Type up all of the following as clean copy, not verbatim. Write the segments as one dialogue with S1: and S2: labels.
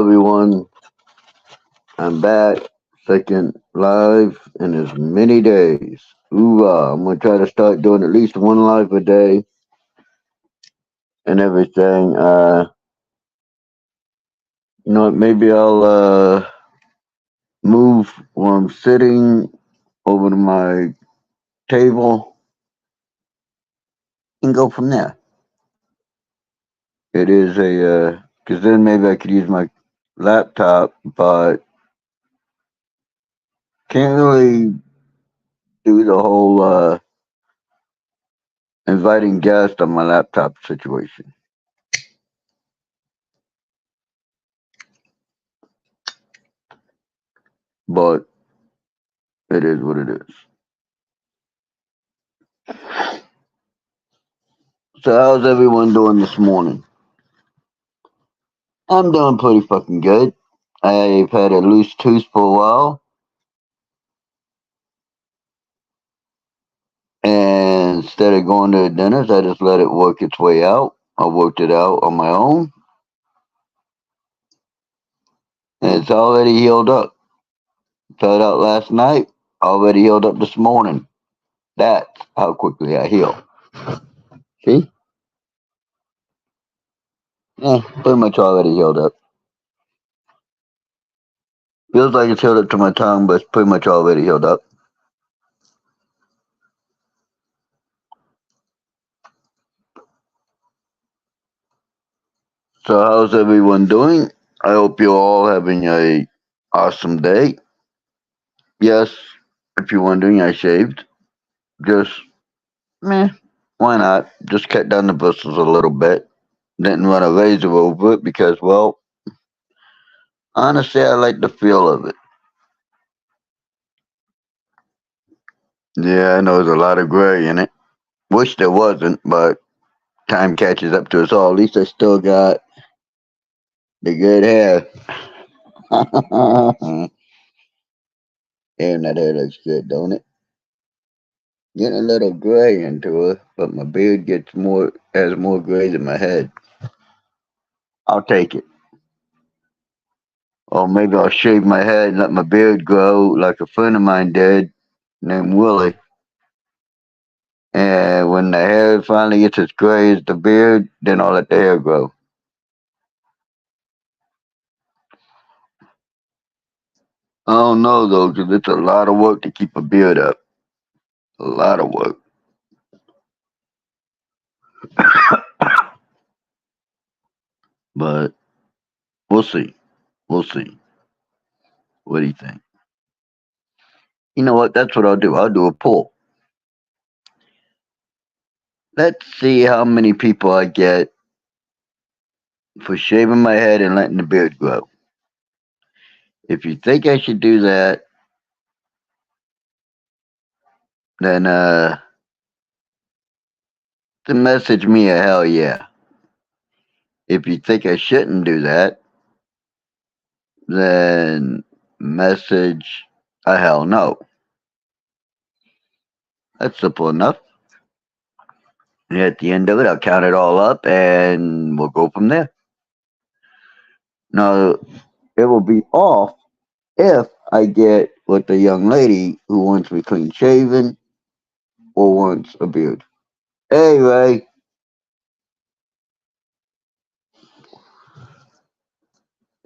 S1: everyone. I'm back. Second live in as many days. Hoorah. I'm going to try to start doing at least one live a day and everything. Maybe I'll move where I'm sitting over to my table and go from there. It is because then maybe I could use my laptop, but can't really do the whole inviting guests on my laptop situation. But it is what it is. So how's everyone doing this morning? I'm doing pretty fucking good. I've had a loose tooth for a while, and instead of going to the dentist, I just let it work its way out. I worked it out on my own, and it's already healed up. Fell out last night, already healed up this morning. That's how quickly I heal. See? Yeah, pretty much already healed up. Feels like it's healed up to my tongue, but it's pretty much already healed up. So how's everyone doing? I hope you're all having a awesome day. Yes, if you're wondering, I shaved. Just, why not? Just cut down the bristles a little bit. Didn't run a razor over it because, well, honestly, I like the feel of it. Yeah, I know there's a lot of gray in it. Wish there wasn't, but time catches up to us all. At least I still got the good hair. Damn, that hair looks good, don't it? Getting a little gray into it, but my beard has more gray than my head. I'll take it. Or maybe I'll shave my head and let my beard grow like a friend of mine did, named Willie. And when the hair finally gets as gray as the beard, then I'll let the hair grow. I don't know though, because it's a lot of work to keep a beard up. A lot of work. But we'll see. We'll see. What do you think? You know what? That's what I'll do. I'll do a poll. Let's see how many people I get for shaving my head and letting the beard grow. If you think I should do that, then to message me a hell yeah. If you think I shouldn't do that, then message a hell no. That's simple enough. And at the end of it, I'll count it all up and we'll go from there. Now, it will be off if I get with the young lady who wants me clean shaven or wants a beard. Hey, Ray.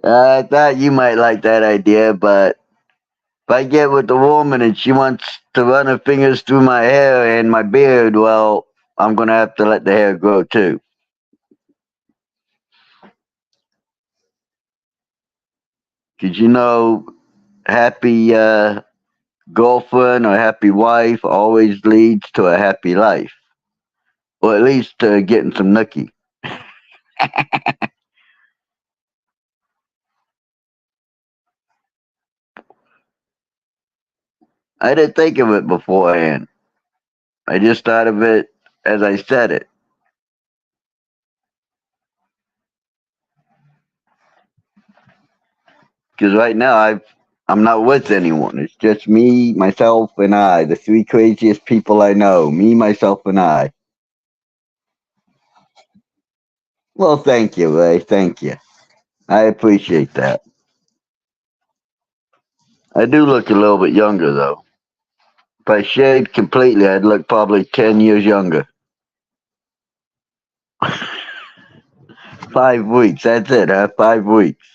S1: I thought you might like that idea, but if I get with the woman and she wants to run her fingers through my hair and my beard, well, I'm going to have to let the hair grow too. Because happy girlfriend or happy wife always leads to a happy life. Or at least getting some nookie. I didn't think of it beforehand. I just thought of it as I said it. Because right now I'm not with anyone. It's just me, myself, and I. The three craziest people I know. Me, myself, and I. Well, thank you, Ray. Thank you. I appreciate that. I do look a little bit younger though. If I shaved completely, I'd look probably 10 years younger. 5 weeks, that's it, huh? 5 weeks.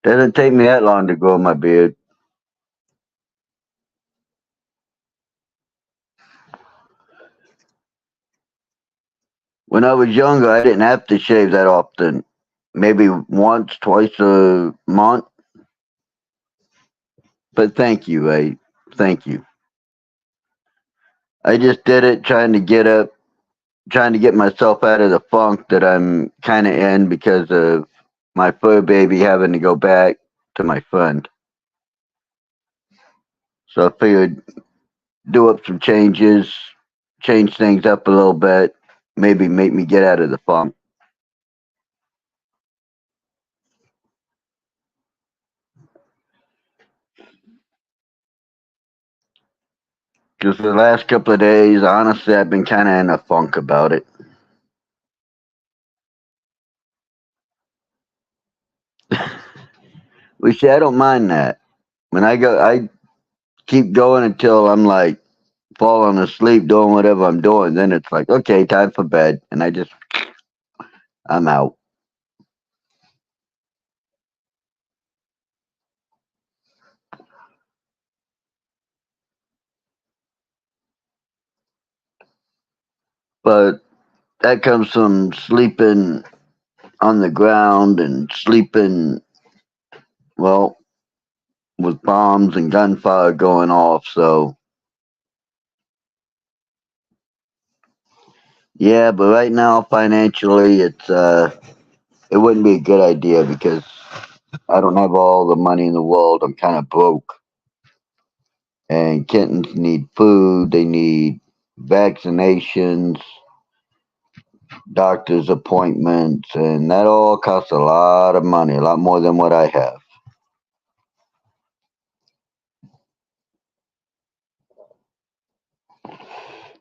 S1: Doesn't take me that long to grow my beard. When I was younger, I didn't have to shave that often. Maybe once, twice a month. But thank you, Ray. Thank you. I just did it trying to get myself out of the funk that I'm kind of in because of my fur baby having to go back to my friend. So I figured do up some changes, change things up a little bit, maybe make me get out of the funk. Just the last couple of days, honestly, I've been kind of in a funk about it. Which I don't mind that. When I keep going until I'm like falling asleep doing whatever I'm doing. Then it's like, okay, time for bed, and I'm out. But that comes from sleeping on the ground and sleeping, well, with bombs and gunfire going off. So, yeah, but right now, financially, it wouldn't be a good idea because I don't have all the money in the world. I'm kind of broke. And kittens need food, they need vaccinations, doctor's appointments, and that all costs a lot of money, a lot more than what I have.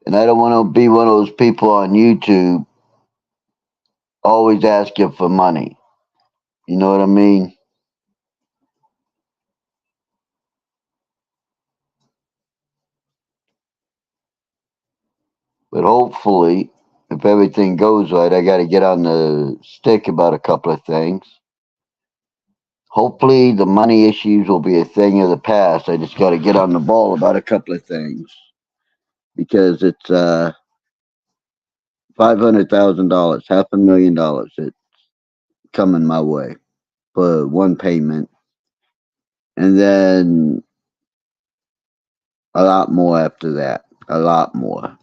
S1: And I don't want to be one of those people on YouTube always asking for money. You know what I mean? But hopefully, if everything goes right, I got to get on the stick about a couple of things. Hopefully, the money issues will be a thing of the past. I just got to get on the ball about a couple of things because it's $500,000, $500,000. It's coming my way for one payment, and then a lot more after that. A lot more.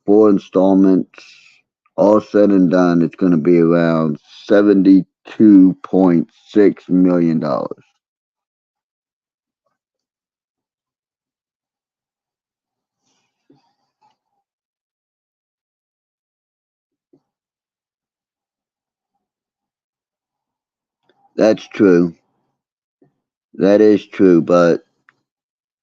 S1: 4 installments, all said and done, it's going to be around $72.6 million. That's true. That is true, but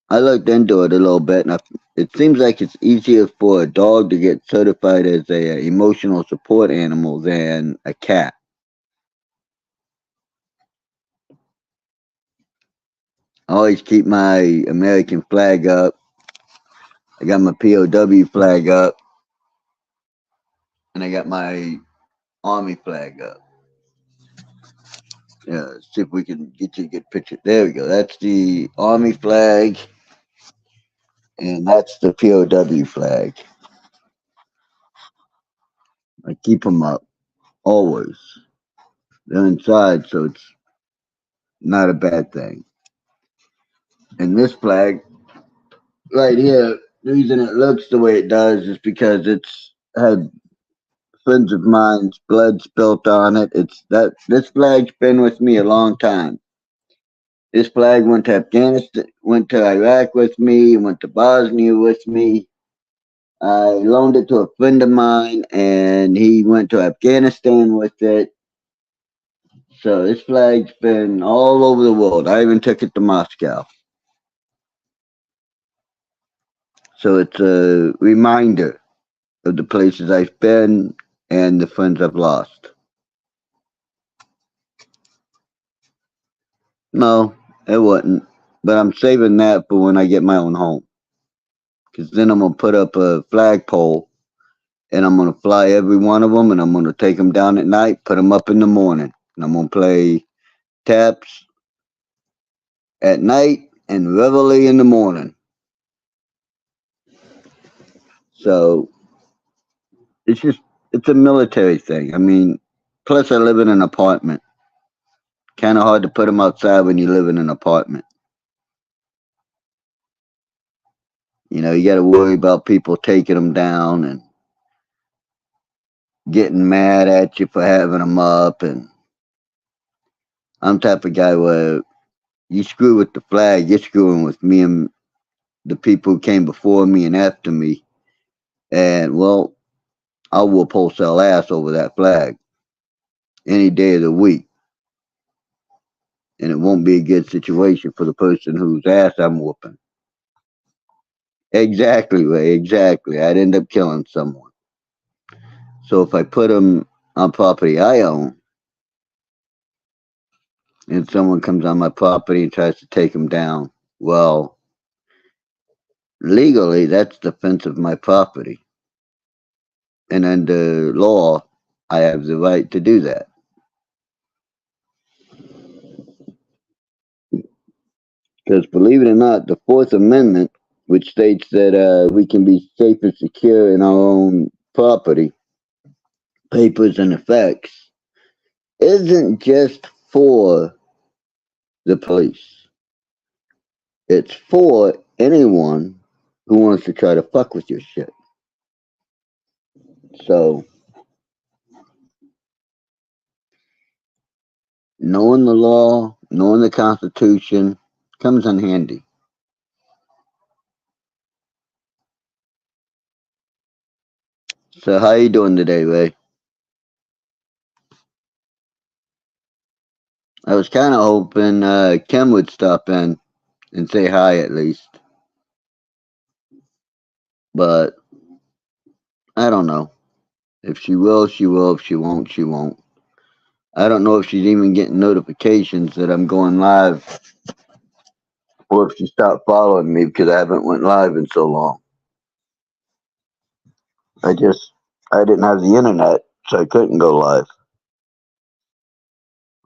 S1: I looked into it a little bit, and it seems like it's easier for a dog to get certified as a emotional support animal than a cat. I always keep my American flag up. I got my POW flag up, and I got my Army flag up. Yeah, let's see if we can get you a good picture. There we go. That's the Army flag, and that's the POW flag. I keep them up always. They're inside, so it's not a bad thing. And this flag right here, the reason it looks the way it does is because it's had friends of mine's blood spilt on it. It's that this flag's been with me a long time. This flag went to Afghanistan, went to Iraq with me, went to Bosnia with me. I loaned it to a friend of mine, and he went to Afghanistan with it. So this flag's been all over the world. I even took it to Moscow. So it's a reminder of the places I've been and the friends I've lost. No, it wasn't. But I'm saving that for when I get my own home. Because then I'm going to put up a flagpole and I'm going to fly every one of them and I'm going to take them down at night, put them up in the morning. And I'm going to play taps at night and reveille in the morning. So it's a military thing. I mean, plus I live in an apartment. Kind of hard to put them outside when you live in an apartment. You know, you got to worry about people taking them down and getting mad at you for having them up. And I'm the type of guy where you screw with the flag, you're screwing with me and the people who came before me and after me. And, well, I'll whoop wholesale ass over that flag any day of the week. And it won't be a good situation for the person whose ass I'm whooping. Exactly, Ray, exactly. I'd end up killing someone. So if I put them on property I own, and someone comes on my property and tries to take them down, well, legally, that's defense of my property. And under law, I have the right to do that. Because believe it or not, the Fourth Amendment, which states that we can be safe and secure in our own property, papers, and effects, isn't just for the police. It's for anyone who wants to try to fuck with your shit. So, knowing the law, knowing the Constitution comes in handy. So, how you doing today, Ray? I was kind of hoping Kim would stop in and say hi at least, but I don't know. If she will, she will. If she won't, she won't. I don't know if she's even getting notifications that I'm going live, or if she stopped following me because I haven't went live in so long. I didn't have the internet, so I couldn't go live.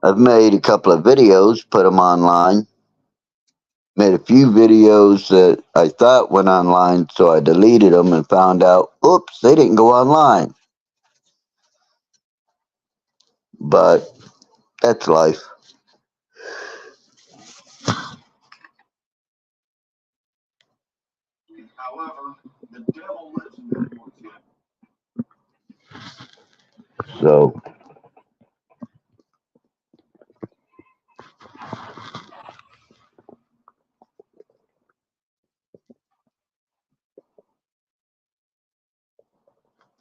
S1: I've made a couple of videos, put them online. Made a few videos that I thought went online, so I deleted them and found out, oops, they didn't go online. But that's life. So,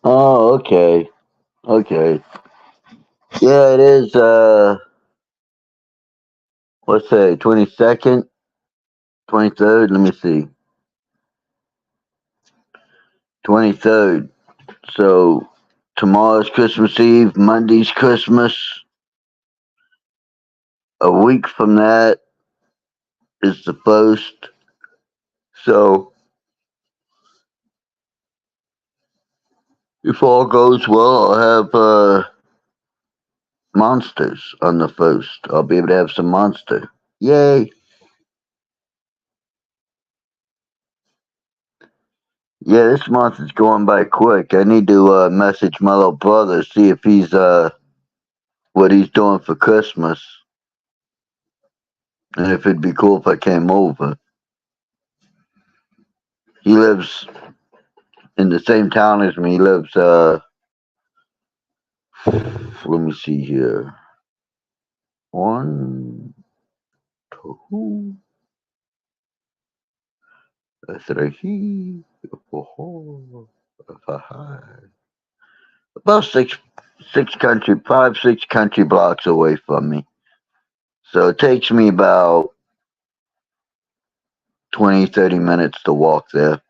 S1: oh, okay. Okay. Yeah, it is, what's that, 22nd? 23rd? Let me see. 23rd. So, tomorrow's Christmas Eve, Monday's Christmas. A week from that is the 1st. So, if all goes well, I'll have monsters on the 1st. I'll be able to have some monster. Yay! Yeah, this month is going by quick. I need to message my little brother, see if he's what he's doing for Christmas, and if it'd be cool if I came over. He lives in the same town as me. He lives let me see here. 1, 2, 3, 4, 5. About 6 country blocks away from me. So it takes me about 20, 30 minutes to walk there.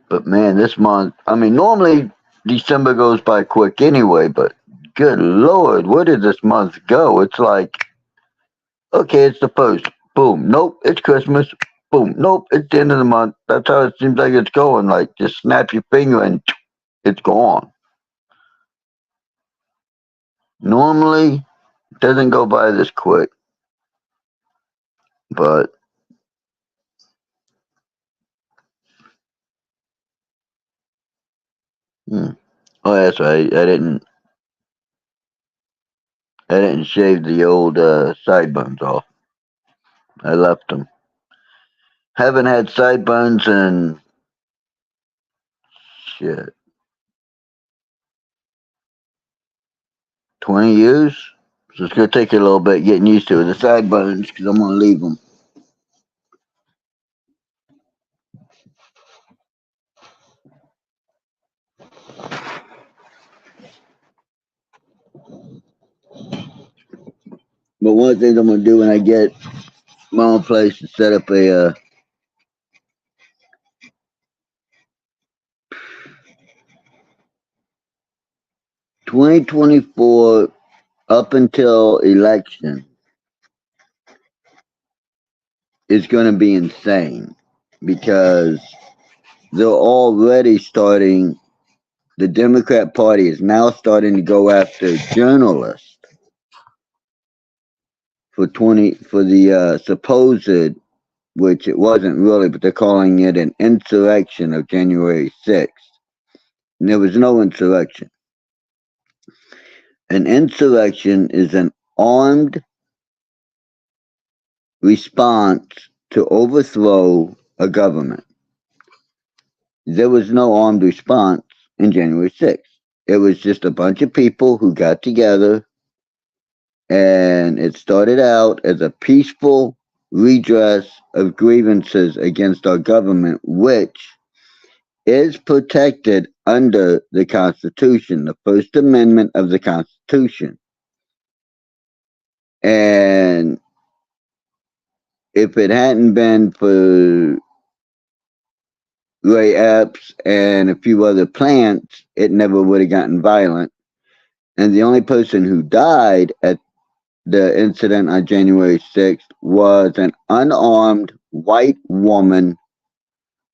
S1: But man, this month, I mean, normally December goes by quick anyway, but good Lord, where did this month go? It's like, okay, it's the first. Boom. Nope, it's Christmas. Boom. Nope, it's the end of the month. That's how it seems like it's going. Like, just snap your finger and it's gone. Normally, it doesn't go by this quick. But, oh, that's right. I didn't shave the old sideburns off. I left them. Haven't had sideburns in shit 20 years. So it's gonna take you a little bit getting used to it. The sideburns, because I'm gonna leave them. But one of the things I'm gonna do when I get my own place is set up a 2024 up until election is going to be insane because they're already starting. The Democrat Party is now starting to go after journalists for the supposed, which it wasn't really, but they're calling it an insurrection of January 6th. And there was no insurrection. An insurrection is an armed response to overthrow a government. There was no armed response in January 6th. It was just a bunch of people who got together, and it started out as a peaceful redress of grievances against our government, which is protected under the Constitution, the First Amendment of the Constitution. And if it hadn't been for Ray Epps and a few other plants, it never would have gotten violent. And the only person who died at the incident on January 6th was an unarmed white woman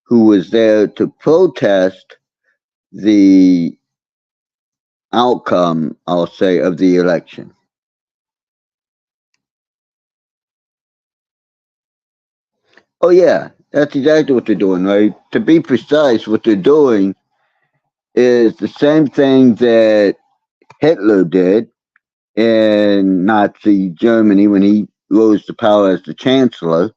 S1: who was there to protest the outcome, I'll say, of the election. Oh, yeah, that's exactly what they're doing, right? To be precise, what they're doing is the same thing that Hitler did in Nazi Germany when he rose to power as the chancellor.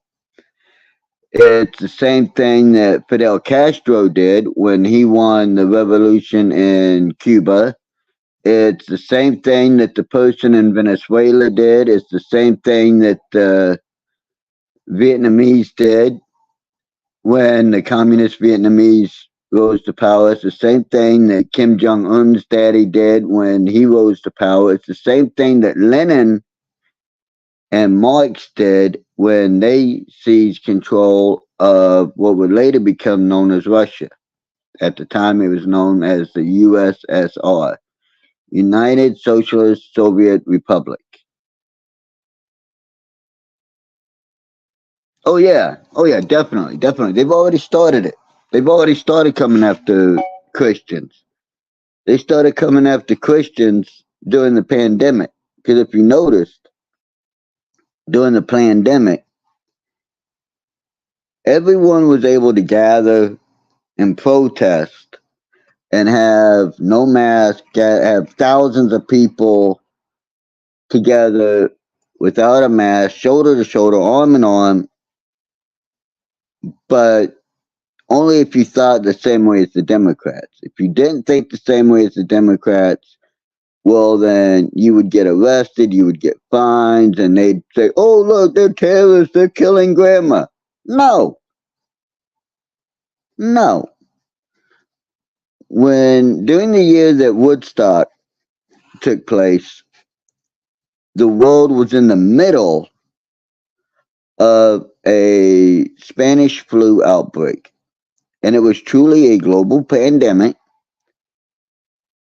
S1: It's the same thing that Fidel Castro did when he won the revolution in Cuba. It's the same thing that the person in Venezuela did. It's the same thing that the Vietnamese did when the communist Vietnamese rose to power. It's the same thing that Kim Jong-un's daddy did when he rose to power. It's the same thing that Lenin and Marx did when they seized control of what would later become known as Russia. At the time, it was known as the USSR, United Socialist Soviet Republic. Oh yeah, definitely. They've already started it. They've already started coming after Christians. They started coming after Christians during the pandemic. Because if you noticed, during the pandemic, everyone was able to gather and protest and have no mask, have thousands of people together without a mask, shoulder to shoulder, arm in arm, but only if you thought the same way as the Democrats. If you didn't think the same way as the Democrats, well, then you would get arrested, you would get fines, and they'd say, oh, look, they're terrorists, they're killing grandma. No. During the year that Woodstock took place, the world was in the middle of a Spanish flu outbreak. And it was truly a global pandemic,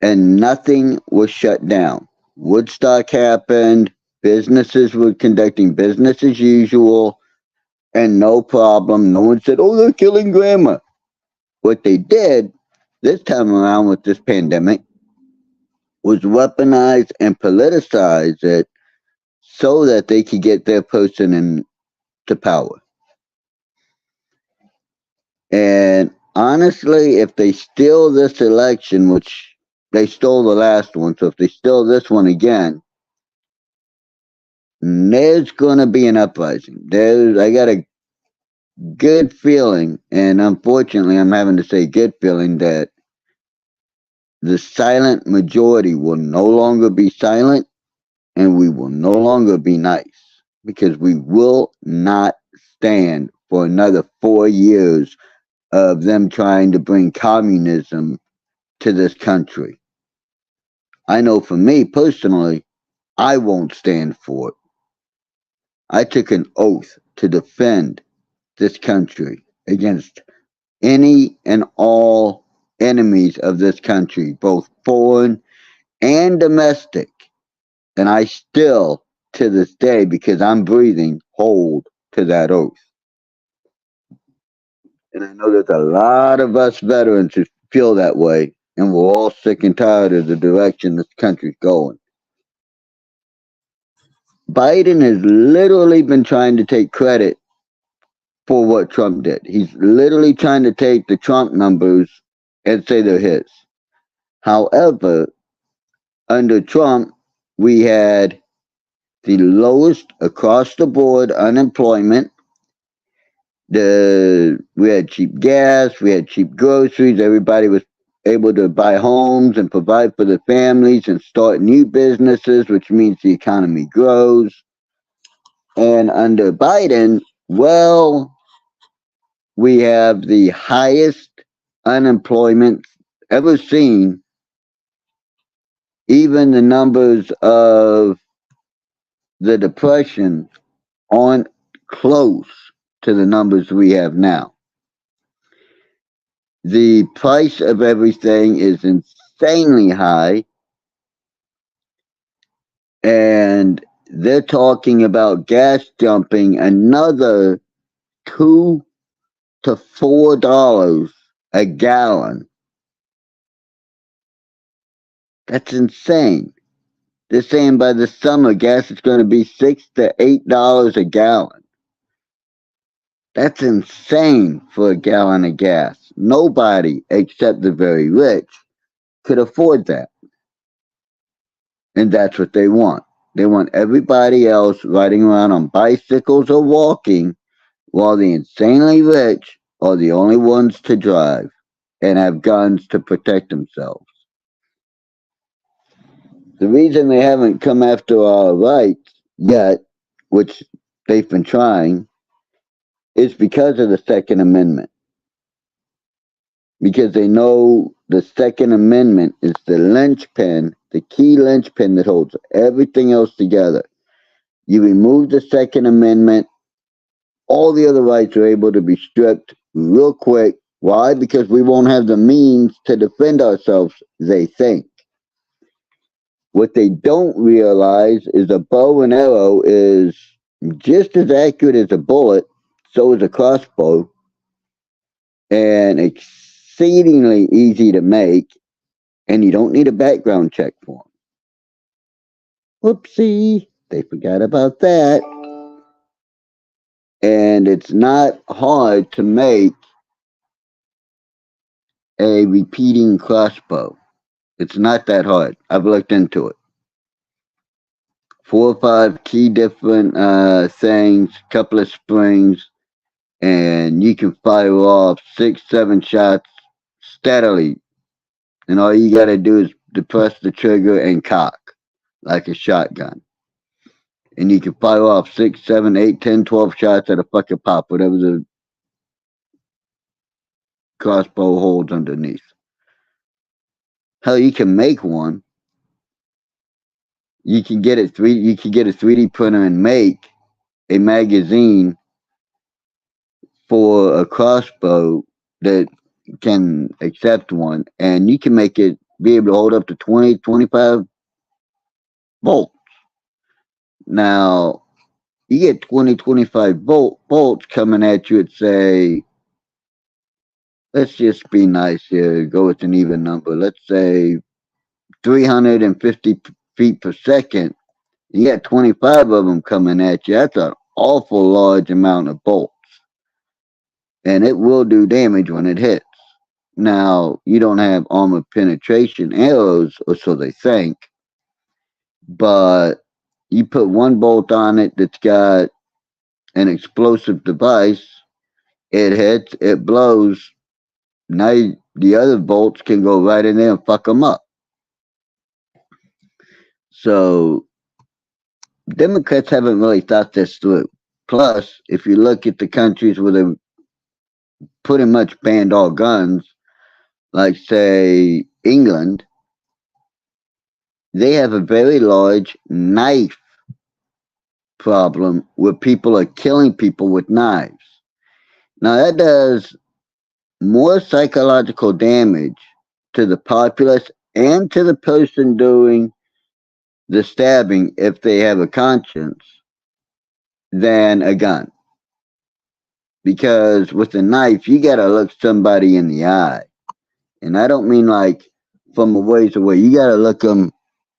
S1: and nothing was shut down. Woodstock happened. Businesses were conducting business as usual, and no problem. No one said, "Oh, they're killing grandma." What they did this time around with this pandemic was weaponize and politicize it so that they could get their person into power. And honestly, if they steal this election, which they stole the last one, so if they steal this one again, there's going to be an uprising. I got a good feeling, and unfortunately, I'm having to say good feeling, that the silent majority will no longer be silent, and we will no longer be nice, because we will not stand for another 4 years of them trying to bring communism to this country. I know for me personally, I won't stand for it. I took an oath to defend this country against any and all enemies of this country, both foreign and domestic. And I still, to this day, because I'm breathing, hold to that oath. And I know there's a lot of us veterans who feel that way, and we're all sick and tired of the direction this country's going. Biden has literally been trying to take credit for what Trump did. He's literally trying to take the Trump numbers and say they're his. However, under Trump, we had the lowest across the board unemployment. We had cheap gas, we had cheap groceries, everybody was able to buy homes and provide for their families and start new businesses, which means the economy grows. And under Biden, well, we have the highest unemployment ever seen. Even the numbers of the Depression aren't close to the numbers we have now. The price of everything is insanely high, and they're talking about gas jumping another $2 to $4 a gallon. That's insane. They're saying by the summer gas is going to be $6 to $8 a gallon. That's insane for a gallon of gas. Nobody except the very rich could afford that. And that's what they want. They want everybody else riding around on bicycles or walking, while the insanely rich are the only ones to drive and have guns to protect themselves. The reason they haven't come after our rights yet, which they've been trying, is because of the Second Amendment. Because they know the Second Amendment is the linchpin, the key linchpin that holds everything else together. You remove the Second Amendment, all the other rights are able to be stripped real quick. Why? Because we won't have the means to defend ourselves, they think. What they don't realize is a bow and arrow is just as accurate as a bullet, so is a crossbow, and exceedingly easy to make, and you don't need a background check for them. Whoopsie, they forgot about that. And it's not hard to make a repeating crossbow. It's not that hard. I've looked into it. 4 or 5 key different things, couple of springs, and you can fire off 6, 7 shots steadily. And all you got to do is depress the trigger and cock like a shotgun. And you can fire off 6, 7, 8, 10, 12 shots at a fucking pop, whatever the crossbow holds underneath. Hell, you can make one. You can get a 3D printer and make a magazine for a crossbow that can accept one, and you can make it be able to hold up to 20, 25 bolts. Now, you get 20, 25 bolts coming at you at, say, let's just be nice here, go with an even number. Let's say 350 feet per second. You got 25 of them coming at you. That's an awful large amount of bolts. And it will do damage when it hits. Now, you don't have armor penetration arrows, or so they think, but you put one bolt on it that's got an explosive device, it hits, it blows. Now the other bolts can go right in there and fuck them up. So Democrats haven't really thought this through. Plus, if you look at the countries where they pretty much banned all guns, like say England, they have a very large knife problem where people are killing people with knives. Now that does more psychological damage to the populace and to the person doing the stabbing, if they have a conscience, than a gun. Because with a knife, you gotta look somebody in the eye. And I don't mean like from a ways away. You gotta look them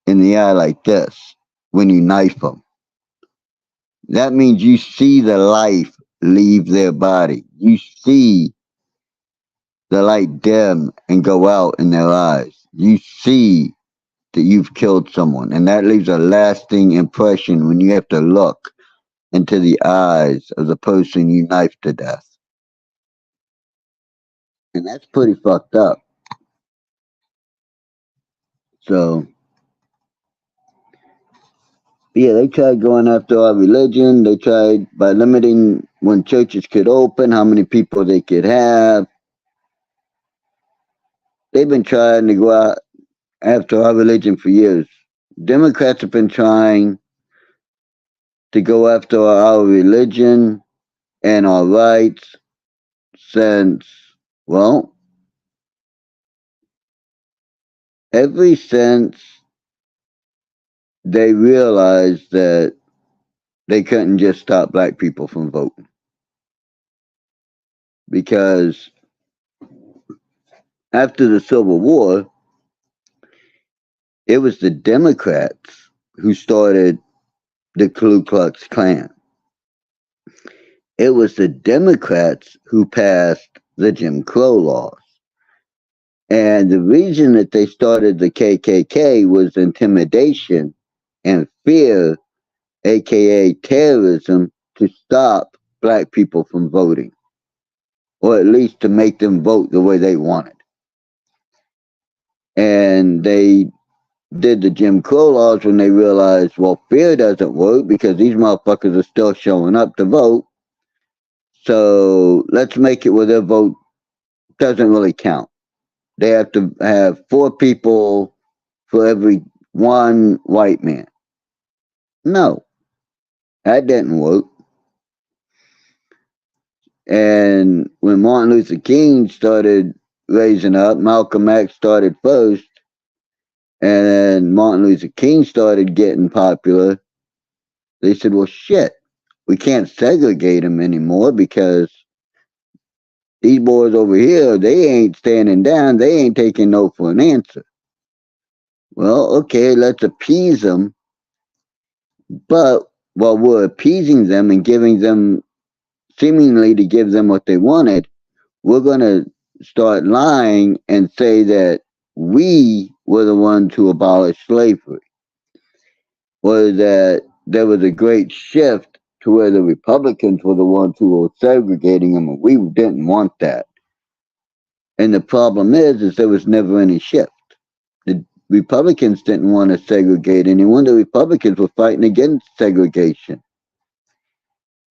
S1: in the eye like this when you knife them. That means you see the life leave their body. You see the light dim and go out in their eyes. You see that you've killed someone. And that leaves a lasting impression when you have to look into the eyes of the person you knifed to death. And that's pretty fucked up. So, yeah, they tried going after our religion. They tried by limiting when churches could open, how many people they could have. They've been trying to go out after our religion for years. Democrats have been trying to go after our religion and our rights since, well, ever since they realized that they couldn't just stop black people from voting. Because after the Civil War, it was the Democrats who started the Ku Klux Klan. It was the Democrats who passed the Jim Crow laws. And the reason that they started the KKK was intimidation and fear, aka terrorism, to stop black people from voting. Or at least to make them vote the way they wanted. And they did the Jim Crow laws when they realized, well, fear doesn't work because these motherfuckers are still showing up to vote. So let's make it where their vote doesn't really count. They have to have 4 people for every 1 white man. No, that didn't work. And when Martin Luther King started raising up, Malcolm X started first, and then Martin Luther King started getting popular, they said, well, shit, we can't segregate them anymore because these boys over here, they ain't standing down. They ain't taking no for an answer. Well, okay, let's appease them. But while we're appeasing them and giving them, seemingly to give them what they wanted, we're going to start lying and say that we were the ones who abolished slavery. Or that there was a great shift to where the Republicans were the ones who were segregating them, and we didn't want that. And the problem is there was never any shift. The Republicans didn't want to segregate anyone. The Republicans were fighting against segregation.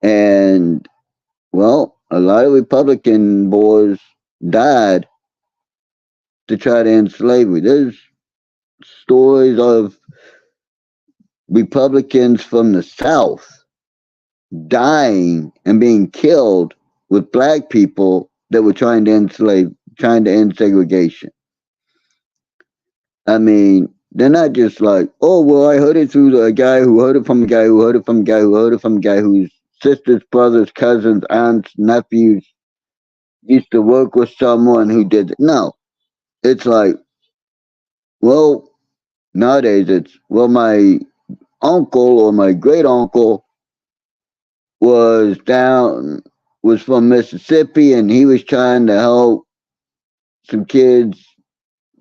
S1: And, well, a lot of Republican boys died to try to end slavery. There's stories of Republicans from the South dying and being killed with black people that were trying to end segregation. I mean, They're not just like, oh, well, I heard it through the guy who heard it from a guy who heard it from a guy who heard it from a guy whose sisters, brothers, cousins, aunts, nephews used to work with someone who did it. No, it's like, well, nowadays it's, well, my uncle or my great uncle was down, was from Mississippi, and he was trying to help some kids,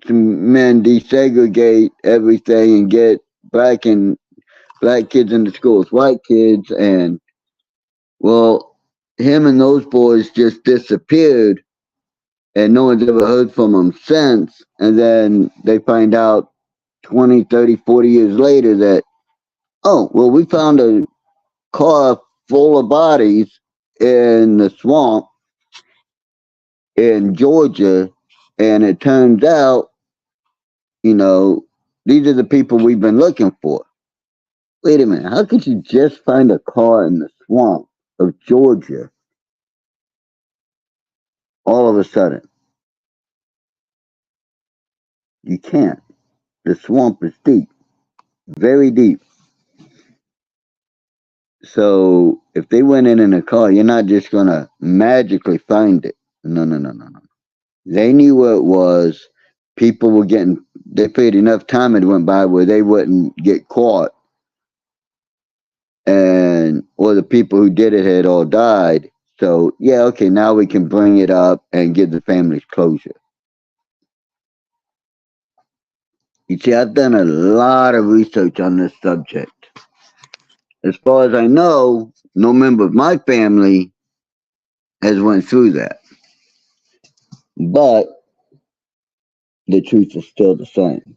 S1: some men desegregate everything and get black kids into schools, white kids, and well, him and those boys just disappeared, and no one's ever heard from them since. And then they find out 20, 30, 40 years later that, oh, well, we found a car full of bodies in the swamp in Georgia, and it turns out, you know, these are the people we've been looking for. Wait a minute, how could you just find a car in the swamp of Georgia all of a sudden? You can't. The swamp is deep, very deep. So if they went in a car, you're not just gonna magically find it. No, no, no, no, no. They knew where it was. People were getting. They paid enough time it went by where they wouldn't get caught, and or the people who did it had all died. So yeah, okay, now we can bring it up and give the families closure. You see, I've done a lot of research on this subject. As far as I know, no member of my family has went through that. But the truth is still the same.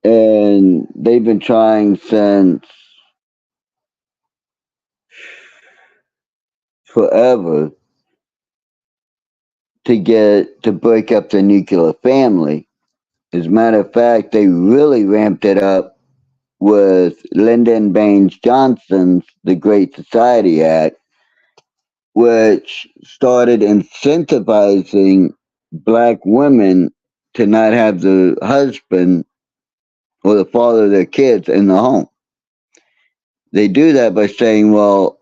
S1: And they've been trying since forever to break up the nuclear family. As a matter of fact, they really ramped it up with Lyndon Baines Johnson's The Great Society Act, which started incentivizing black women to not have the husband or the father of their kids in the home. They do that by saying, well,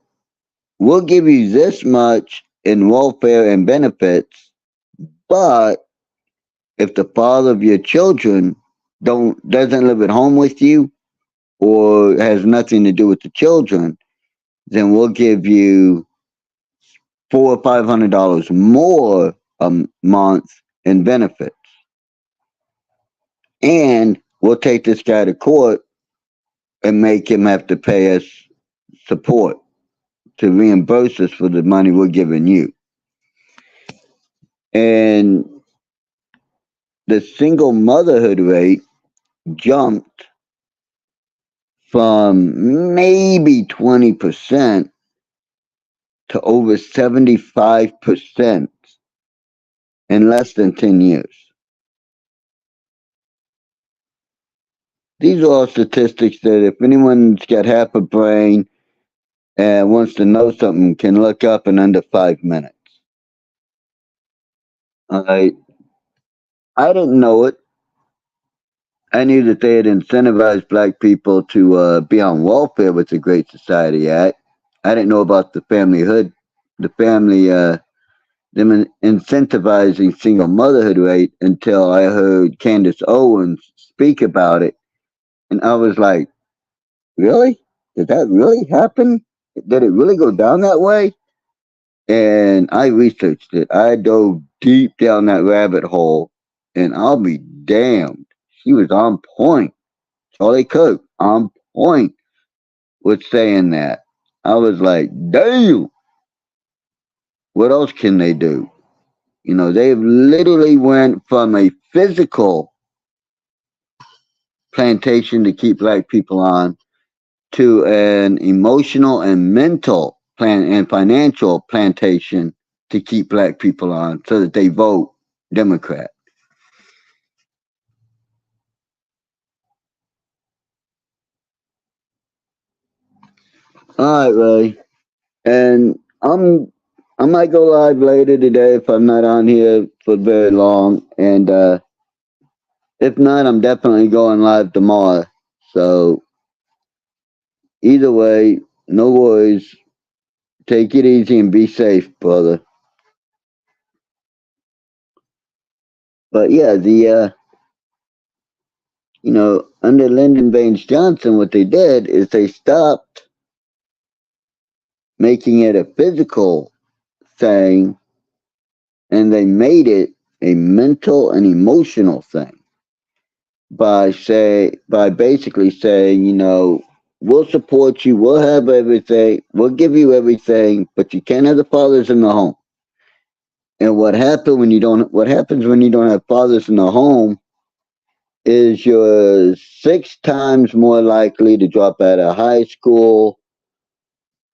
S1: we'll give you this much in welfare and benefits, but if the father of your children doesn't live at home with you or has nothing to do with the children, then we'll give you $400 or $500 more a month in benefits, and we'll take this guy to court and make him have to pay us support to reimburse us for the money we're giving you. And the single motherhood rate jumped from maybe 20% to over 75% in less than 10 years. These are all statistics that if anyone's got half a brain and wants to know something can look up in under 5 minutes. I I didn't know it. I knew that they had incentivized black people to be on welfare with the Great Society Act. I didn't know about the them incentivizing single motherhood rate until I heard Candace Owens speak about it. And I was like, really? Did that really happen? Did it really go down that way? And I researched it. I dove deep down that rabbit hole, and I'll be damned. She was on point. Charlie Kirk, on point with saying that. I was like, damn, what else can they do? You know, they've literally went from a physical plantation to keep black people on to an emotional and mental plan and financial plantation to keep black people on so that they vote Democrat. All right, Ray. And I'm I might go live later today if I'm not on here for very long. And if not, I'm definitely going live tomorrow. So either way, no worries. Take it easy and be safe, brother. But yeah, under Lyndon Baines Johnson, what they did is they stopped making it a physical thing and they made it a mental and emotional thing by basically saying, we'll support you, we'll have everything, we'll give you everything, but you can't have the fathers in the home. And what happens when you don't have fathers in the home is you're 6 times more likely to drop out of high school.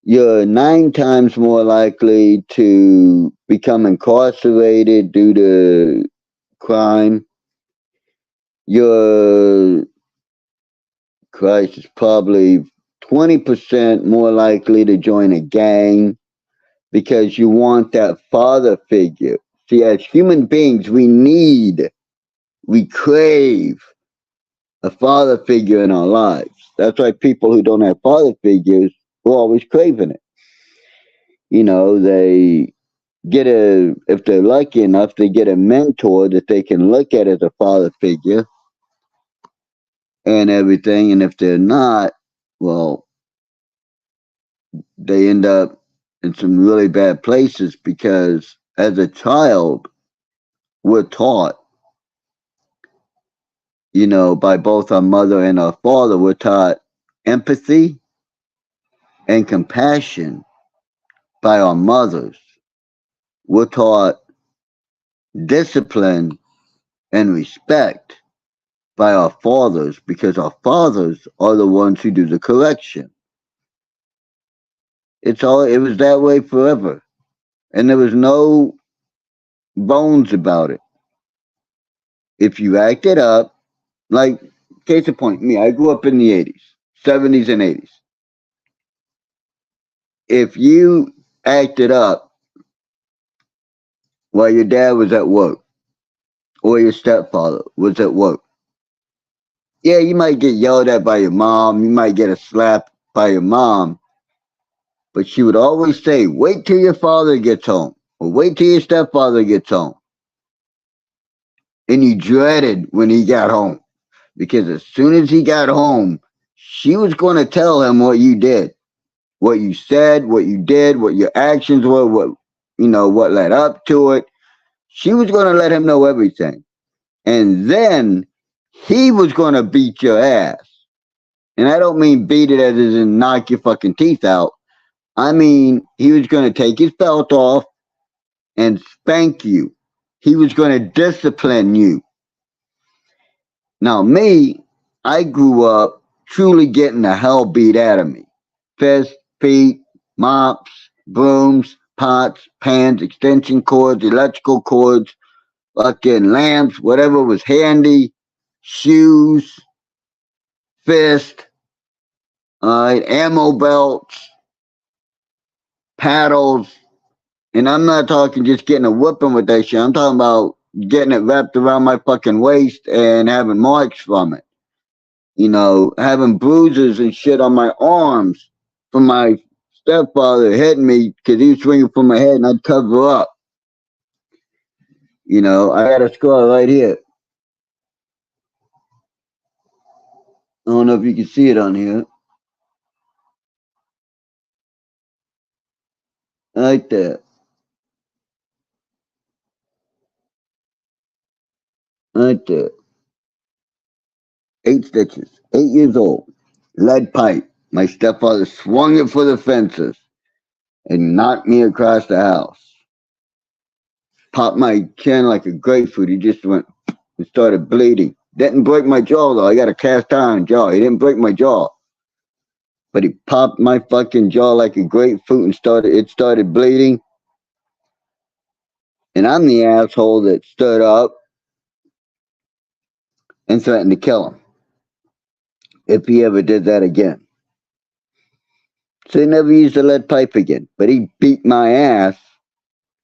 S1: You're 9 times more likely to become incarcerated due to crime. Your Christ is probably 20% more likely to join a gang because you want that father figure. See, as human beings, we crave a father figure in our lives. That's why people who don't have father figures are always craving it. They if they're lucky enough, they get a mentor that they can look at as a father figure and everything. And if they're not, well, they end up in some really bad places because as a child, we're taught, by both our mother and our father, we're taught empathy and compassion by our mothers. We're taught discipline and respect by our fathers because our fathers are the ones who do the correction. It was that way forever. And there was no bones about it. If you acted up, like case in point, me, I grew up in the 80s, 70s and 80s. If you acted up while your dad was at work or your stepfather was at work, yeah, you might get yelled at by your mom, you might get a slap by your mom, but she would always say, wait till your father gets home or wait till your stepfather gets home. And you dreaded when he got home because as soon as he got home, she was going to tell him what you did, what you said, what you did, what your actions were, what led up to it. She was going to let him know everything. And then he was going to beat your ass. And I don't mean beat it as in knock your fucking teeth out. I mean, he was going to take his belt off and spank you. He was going to discipline you. Now, me, I grew up truly getting the hell beat out of me. Fists, feet, mops, brooms, pots, pans, extension cords, electrical cords, fucking lamps, whatever was handy, shoes, fist, ammo belts, paddles. And I'm not talking just getting a whooping with that shit. I'm talking about getting it wrapped around my fucking waist and having marks from it. Having bruises and shit on my arms from my stepfather hitting me because he was swinging for my head and I'd cover up. I got a scar right here. I don't know if you can see it on here. Right there. Right there. 8 stitches. 8 years old. Lead pipe. My stepfather swung it for the fences and knocked me across the house. Popped my chin like a grapefruit. He just went and started bleeding. Didn't break my jaw though. I got a cast iron jaw. He didn't break my jaw. But he popped my fucking jaw like a grapefruit and started bleeding. And I'm the asshole that stood up and threatened to kill him if he ever did that again. So he never used a lead pipe again. But he beat my ass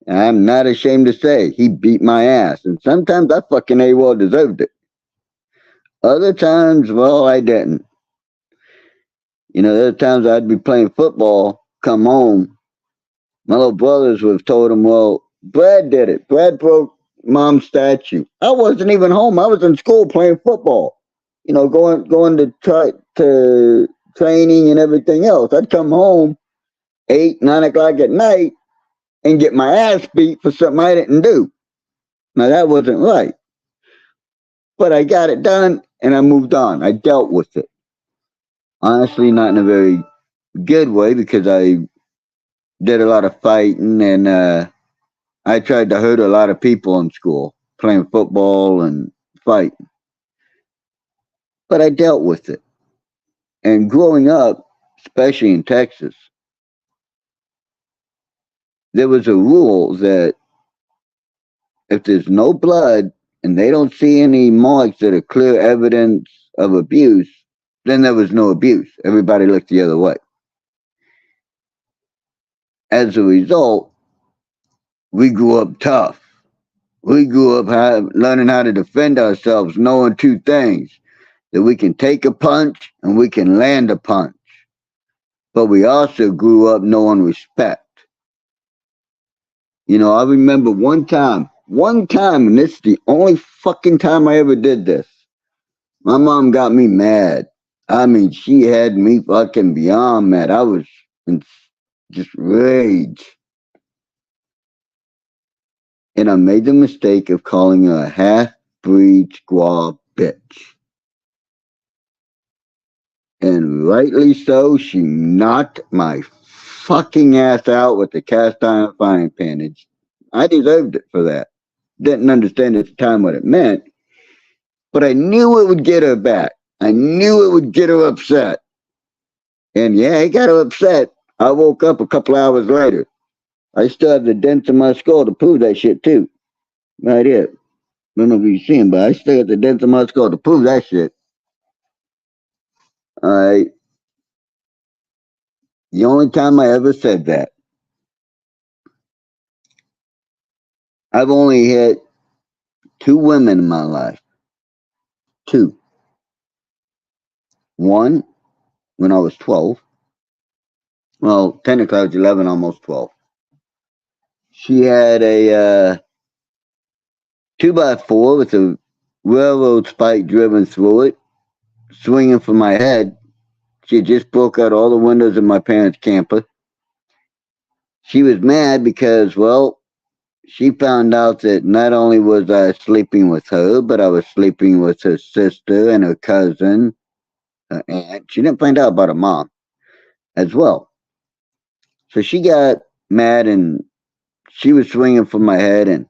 S2: And I'm not ashamed to say he beat my ass. And sometimes I fucking AWOL deserved it. Other times, well, I didn't. You know, there are times I'd be playing football, come home. My little brothers would have told him, well, Brad did it. Brad broke mom's statue. I wasn't even home. I was in school playing football. You know, going to try to training and everything else. I'd come home 8, 9 o'clock at night and get my ass beat for something I didn't do. Now that wasn't right. But I got it done and I moved on. I dealt with it. Honestly, not in a very good way because I did a lot of fighting and I tried to hurt a lot of people in school, playing football and fighting. But I dealt with it. And growing up, especially in Texas, there was a rule that if there's no blood and they don't see any marks that are clear evidence of abuse, then there was no abuse. Everybody looked the other way. As a result, we grew up tough. We grew up learning how to defend ourselves, knowing two things that we can take a punch and we can land a punch. But we also grew up knowing respect. You know, I remember one time, and this is the only fucking time I ever did this. My mom got me mad. I mean, she had me fucking beyond mad. I was in just rage. And I made the mistake of calling her a half-breed squaw bitch. And rightly so, she knocked my fucking ass out with the cast iron frying pan. I deserved it for that. Didn't understand at the time what it meant, but I knew it would get her back. I knew it would get her upset. And yeah, it got her upset. I woke up a couple hours later. I still have the dents in my skull to prove that shit too. Right here. I don't know if you see him, but I still got the dents in my skull to prove that shit. Alright. The only time I ever said that. I've only hit 2 women in my life. 2. One, when I was 12. Well, technically I was 11, almost 12. She had a 2x4 with a railroad spike driven through it, swinging for my head. She just broke out all the windows in my parents' camper. She was mad because, well, she found out that not only was I sleeping with her, but I was sleeping with her sister and her cousin, her aunt. She didn't find out about her mom as well. So she got mad and she was swinging for my head, and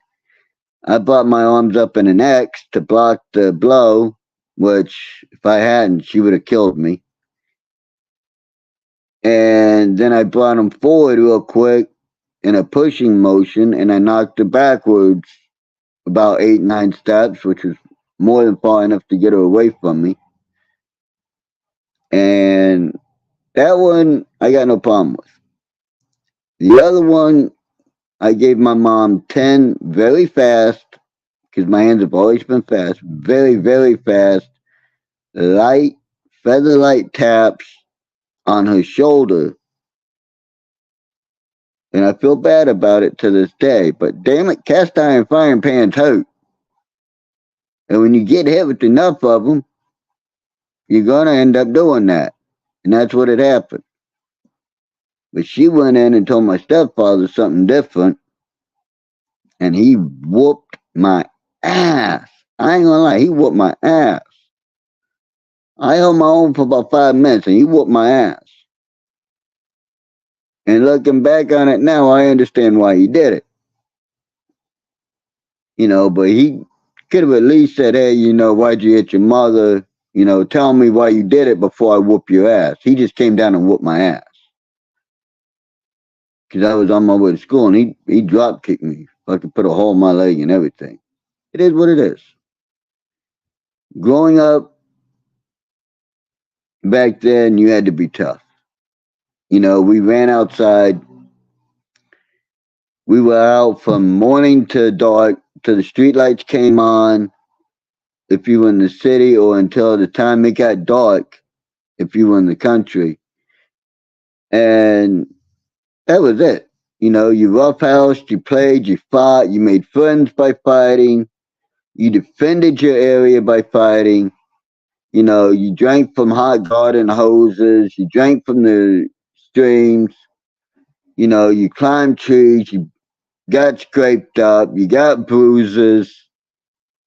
S2: I brought my arms up in an X to block the blow, which if I hadn't, she would have killed me. And then I brought them forward real quick in a pushing motion, and I knocked her backwards about 8, 9 steps, which was more than far enough to get her away from me. And that one I got no problem with. The other one, I gave my mom 10 very fast, because my hands have always been fast, very, very fast, light, feather light taps on her shoulder. And I feel bad about it to this day, but damn it, cast iron frying pans hurt. And when you get hit with enough of them, you're going to end up doing that. And that's what had happened. But she went in and told my stepfather something different, and he whooped my ass. I ain't gonna lie, he whooped my ass. I held my own for about 5 minutes, and he whooped my ass. And looking back on it now, I understand why he did it. You know, but he could have at least said, hey, you know, why'd you hit your mother? You know, tell me why you did it before I whoop your ass. He just came down and whooped my ass. Because I was on my way to school, and he drop kicked me. Fucking put a hole in my leg and everything. It is what it is. Growing up back then, you had to be tough. You know, we ran outside. We were out from morning to dark till the streetlights came on if you were in the city, or until the time it got dark if you were in the country. And that was it. You know, you roughhoused, you played, you fought, you made friends by fighting, you defended your area by fighting. You know, you drank from hot garden hoses, you drank from the streams, you know, you climbed trees, you got scraped up, you got bruises.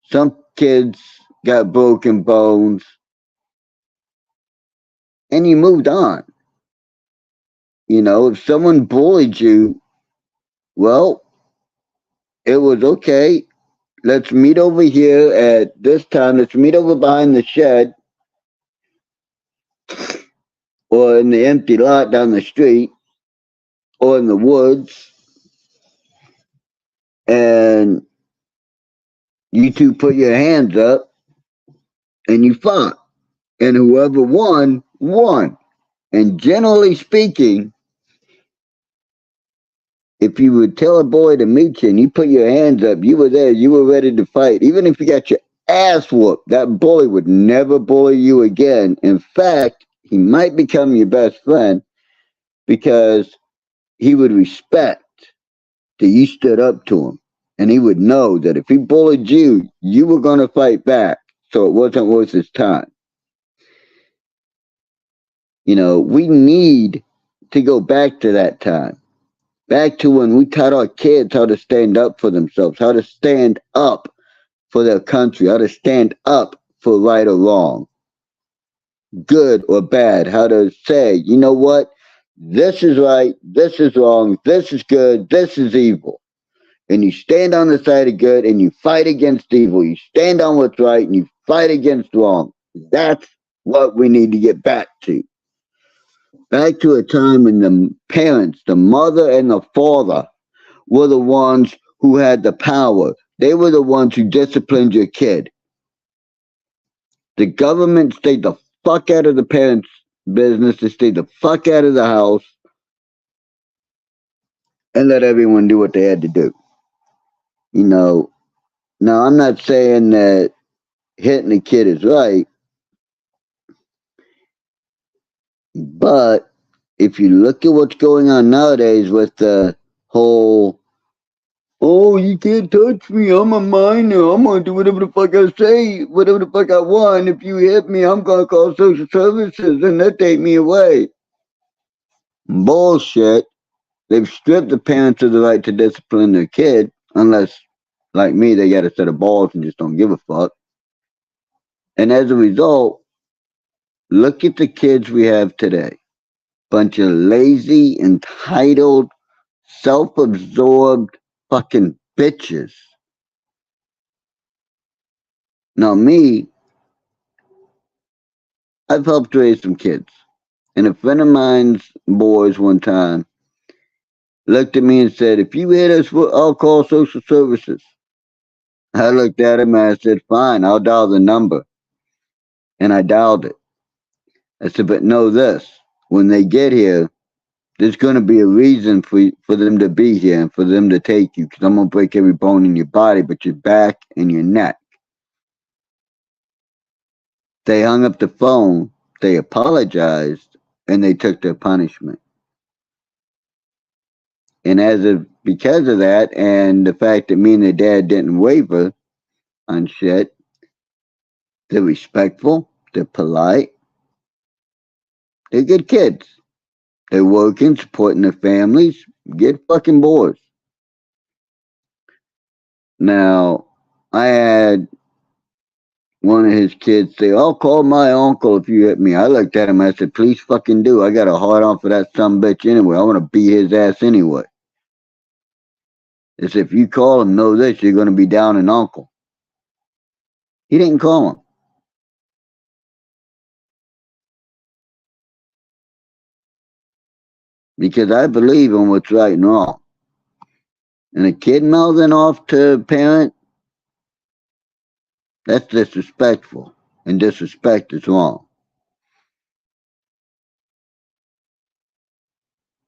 S2: Some kids got broken bones, and you moved on. You know, if someone bullied you, well, it was okay. Let's meet over here at this time. Let's meet over behind the shed or in the empty lot down the street or in the woods. And you two put your hands up and you fought. And whoever won, won. And generally speaking, if you would tell a boy to meet you and you put your hands up, you were there, you were ready to fight. Even if you got your ass whooped, that bully would never bully you again. In fact, he might become your best friend because he would respect that you stood up to him. And he would know that if he bullied you, you were going to fight back. So it wasn't worth his time. You know, we need to go back to that time. Back to when we taught our kids how to stand up for themselves, how to stand up for their country, how to stand up for right or wrong, good or bad, how to say, you know what, this is right, this is wrong, this is good, this is evil. And you stand on the side of good and you fight against evil. You stand on what's right and you fight against wrong. That's what we need to get back to. Back to a time when the parents, the mother and the father, were the ones who had the power. They were the ones who disciplined your kid. The government stayed the fuck out of the parents' business. They stayed the fuck out of the house and let everyone do what they had to do. You know, now I'm not saying that hitting a kid is right, but if you look at what's going on nowadays with the whole, oh, you can't touch me, I'm a minor, I'm gonna do whatever the fuck I say, whatever the fuck I want. If you hit me, I'm gonna call social services and they'll take me away. Bullshit. They've stripped the parents of the right to discipline their kid, unless, like me, they got a set of balls and just don't give a fuck. And as a result, look at the kids we have today. Bunch of lazy, entitled, self-absorbed fucking bitches. Now me, I've helped raise some kids. And a friend of mine's boys one time looked at me and said, if you hit us, I'll call social services. I looked at him and I said, fine, I'll dial the number. And I dialed it. I said, but know this, when they get here, there's going to be a reason for them to be here and for them to take you, because I'm going to break every bone in your body, but your back and your neck. They hung up the phone, they apologized, and they took their punishment. And because of that, and the fact that me and their dad didn't waver on shit, they're respectful, they're polite, they're good kids. They're working, supporting their families, get fucking bored. Now, I had one of his kids say, I'll call my uncle if you hit me. I looked at him, I said, please fucking do. I got a hard on for that sumbitch anyway. I want to beat his ass anyway. It's if you call him, know this, you're going to be down an uncle. He didn't call him. Because I believe in what's right and wrong. And a kid mouthing off to a parent, that's disrespectful. And disrespect is wrong.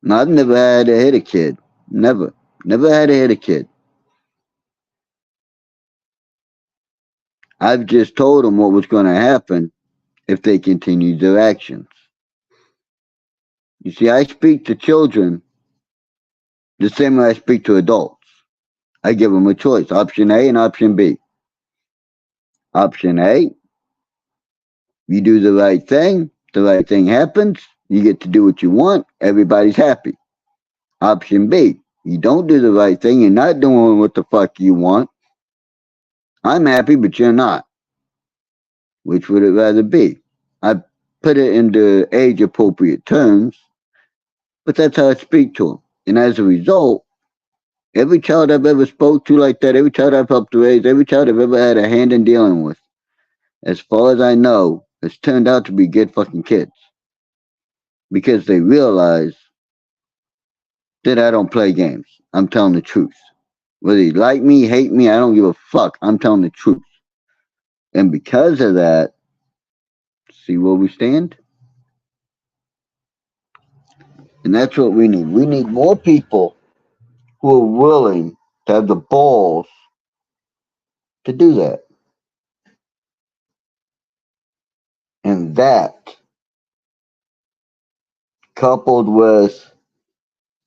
S2: Now, I've never had to hit a kid. Never. Never had to hit a kid. I've just told them what was going to happen if they continued their actions. You see, I speak to children the same way I speak to adults. I give them a choice, option A and option B. Option A, you do the right thing happens, you get to do what you want, everybody's happy. Option B, you don't do the right thing, you're not doing what the fuck you want. I'm happy, but you're not. Which would it rather be? I put it into age appropriate terms, but that's how I speak to them. And as a result, every child I've ever spoke to like that, every child I've helped to raise, every child I've ever had a hand in dealing with, as far as I know, has turned out to be good fucking kids. Because they realize that I don't play games. I'm telling the truth. Whether you like me, hate me, I don't give a fuck. I'm telling the truth. And because of that, see where we stand? And that's what we need. We need more people who are willing to have the balls to do that. And that, coupled with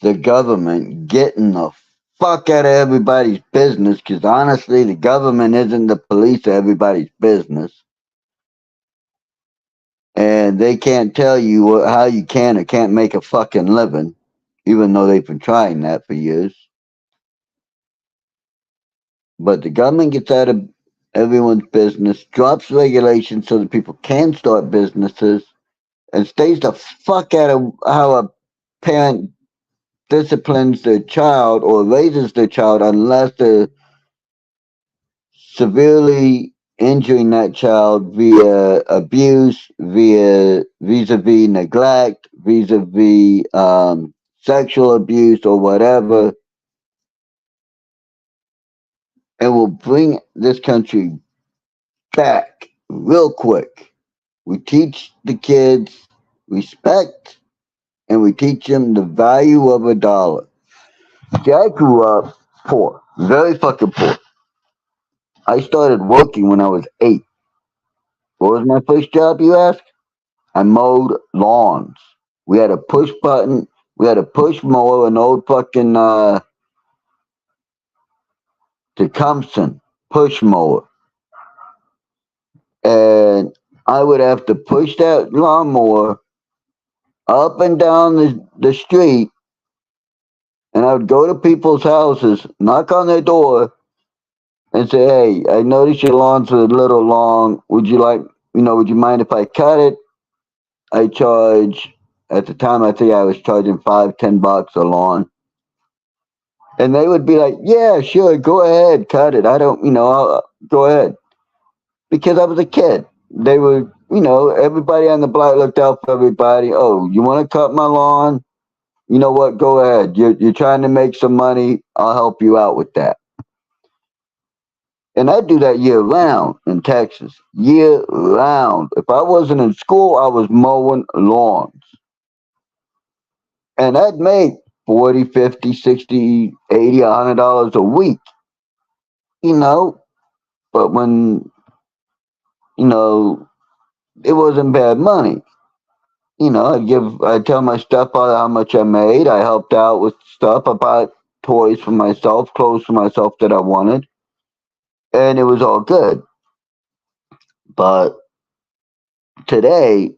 S2: the government getting the fuck out of everybody's business, because honestly, the government isn't the police of everybody's business. And they can't tell you how you can or can't make a fucking living, even though they've been trying that for years. But the government gets out of everyone's business, drops regulations so that people can start businesses, and stays the fuck out of how a parent disciplines their child or raises their child unless they're severely injuring that child via abuse, vis-a-vis neglect, vis-a-vis sexual abuse or whatever, and will bring this country back real quick. We teach the kids respect, and we teach them the value of a dollar. See, I grew up poor, very fucking poor. I started working when I was 8. What was my first job, you ask? I mowed lawns. We had a push button. We had a push mower, an old fucking Tecumseh push mower. And I would have to push that lawnmower up and down the street. And I would go to people's houses, knock on their door, and say, hey, I noticed your lawn's a little long. Would you mind if I cut it? I charge, at the time, I think I was charging $5-10 a lawn. And they would be like, yeah, sure, go ahead, cut it. I'll go ahead. Because I was a kid. They were, everybody on the block looked out for everybody. Oh, you want to cut my lawn? You know what? Go ahead. You're trying to make some money. I'll help you out with that. And I do that year round in Texas. Year round. If I wasn't in school, I was mowing lawns. And I'd make $40, $50, $60, $80, $100 a week. But when, it wasn't bad money. I'd tell my stepfather how much I made. I helped out with stuff. I bought toys for myself, clothes for myself that I wanted. And it was all good. But today,